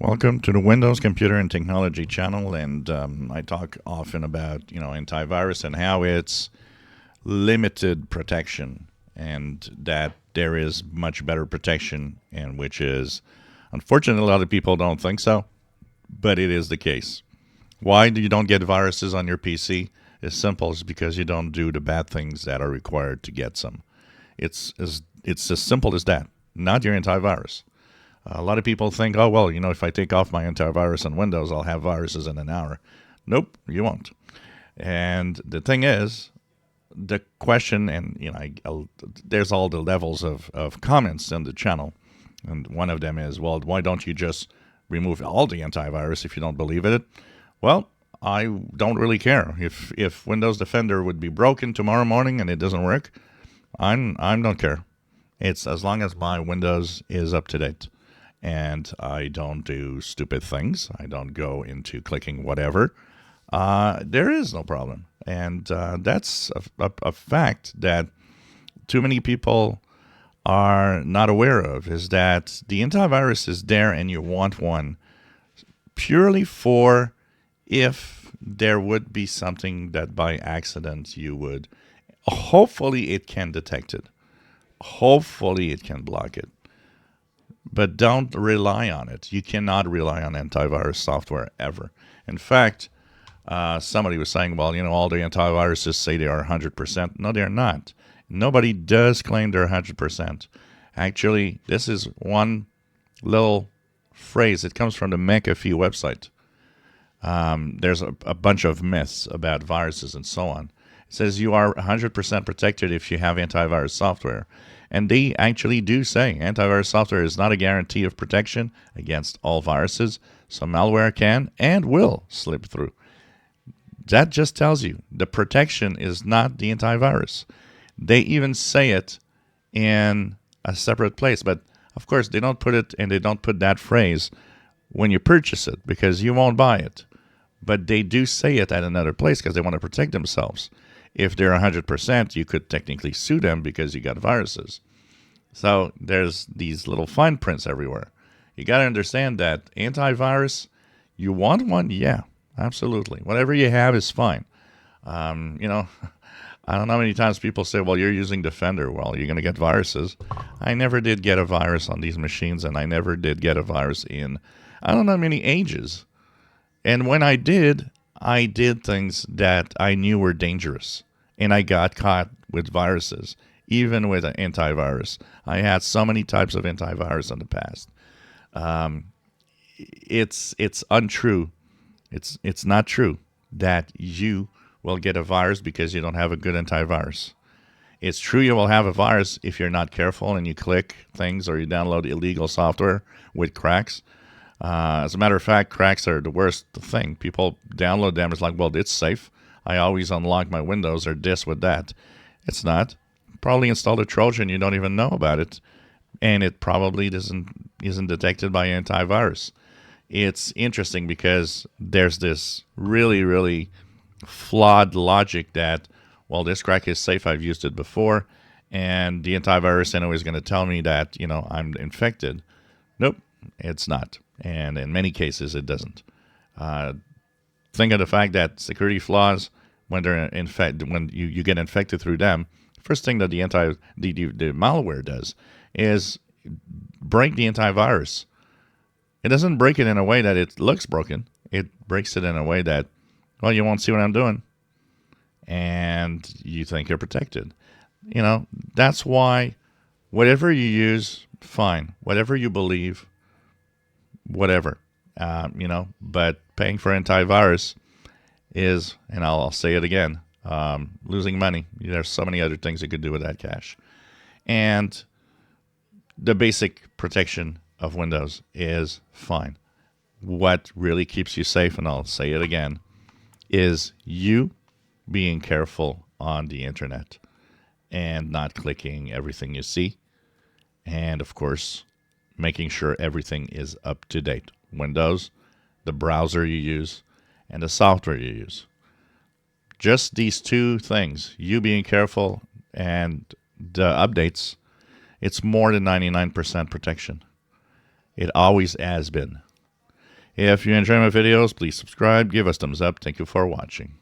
Welcome to the Windows Computer and Technology channel, and I talk often about antivirus and how it's limited protection, and that there is much better protection, and which is unfortunately a lot of people don't think so, but it is the case. Why do you don't get viruses on your PC? It's simple. It's because you don't do the bad things that are required to get some. It's as simple as that. Not your antivirus. A lot of people think, oh, well, if I take off my antivirus on Windows, I'll have viruses in an hour. Nope, you won't. And the thing is, the question, and there's all the levels of comments in the channel. And one of them is, well, why don't you just remove all the antivirus if you don't believe it? Well, I don't really care. If Windows Defender would be broken tomorrow morning and it doesn't work, I don't care. It's as long as my Windows is up to date. And I don't do stupid things. I don't go into clicking whatever. There is no problem. And that's a fact that too many people are not aware of, is that the antivirus is there and you want one purely for if there would be something that by accident you would. Hopefully it can detect it. Hopefully it can block it. But don't rely on it. You cannot rely on antivirus software ever. In fact, somebody was saying, well, all the antiviruses say they are 100%. No, they're not. Nobody does claim they're 100%. Actually, this is one little phrase. It comes from the McAfee website. There's a bunch of myths about viruses and so on. It says you are 100% protected if you have antivirus software. And they actually do say antivirus software is not a guarantee of protection against all viruses, so malware can and will slip through. That just tells you the protection is not the antivirus. They even say it in a separate place, but of course they don't put it, and they don't put that phrase when you purchase it because you won't buy it. But they do say it at another place because they want to protect themselves. If they're 100%, you could technically sue them because you got viruses. So there's these little fine prints everywhere. You got to understand that antivirus, you want one? Yeah, absolutely. Whatever you have is fine. I don't know how many times people say, well, you're using Defender. Well, you're going to get viruses. I never did get a virus on these machines, and I never did get a virus in, I don't know how many ages. And when I did things that I knew were dangerous, and I got caught with viruses, even with an antivirus. I had so many types of antivirus in the past. It's untrue. It's not true that you will get a virus because you don't have a good antivirus. It's true you will have a virus if you're not careful and you click things or you download illegal software with cracks. As a matter of fact, cracks are the worst thing. People download them. It's like, well, it's safe. I always unlock my Windows or this with that. It's not. Probably installed a Trojan. You don't even know about it. And it probably isn't detected by antivirus. It's interesting because there's this really, really flawed logic that, well, this crack is safe. I've used it before. And the antivirus anyway is going to tell me that, I'm infected. Nope, it's not. And in many cases, it doesn't. Think of the fact that security flaws, when they're when you get infected through them, first thing that the malware does is break the antivirus. It doesn't break it in a way that it looks broken. It breaks it in a way that, well, you won't see what I'm doing, and you think you're protected. That's why whatever you use, fine. Whatever you believe, whatever. But paying for antivirus is, and I'll say it again, losing money. There's so many other things you could do with that cash. And the basic protection of Windows is fine. What really keeps you safe, and I'll say it again, is you being careful on the internet and not clicking everything you see. And of course, making sure everything is up to date. Windows, the browser you use, and the software you use. Just these two things, you being careful and the updates, it's more than 99% protection. It always has been. If you enjoy my videos, please subscribe, give us thumbs up. Thank you for watching.